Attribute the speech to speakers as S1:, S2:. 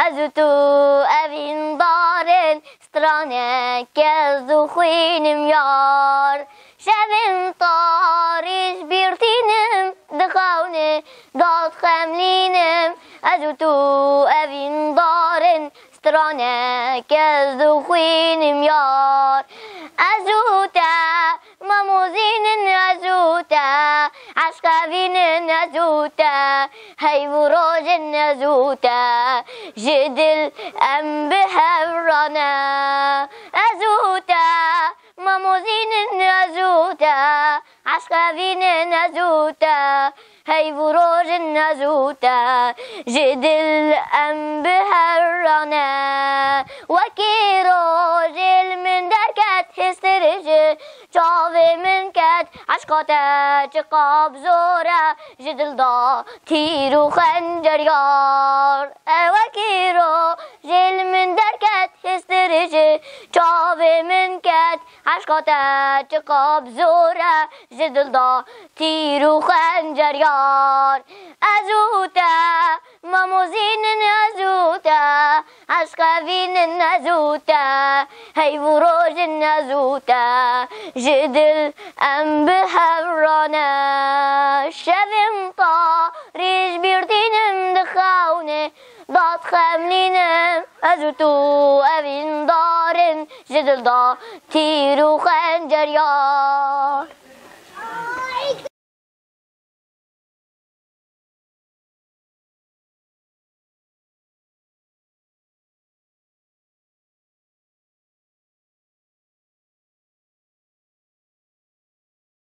S1: از تو اوین دارن سترانه که زخوینم یار شبن طاریش بیرتینم دخونه داد خملینم از تو اوین دارن سترانه که زخوینم یار ازوتا مموزين نزوتا عشقابين نزوتا هاي وروج نزوتا جدل أم بهرانا أزوتا مموزين نزوتا عشقابين نزوتا هاي وروج نزوتا جدل أم بهرانا وكي روجل من دركات هسترجي چاوه من کت عشقاته چقاب زوره جدل دا تیر و خنجر یار وکی رو جل من درکت هسترجه چاوه من کت عشقاته چقاب زوره جدل دا تیر و خنجر یار ازوته مموزین نزوته عشقوین نزوته هی وروج نزوته جدل ام بهرانه شبم طاریش بیرتینم دخونه داد خملینم از تو اوین دارن جدل دا تیر و خنجر یار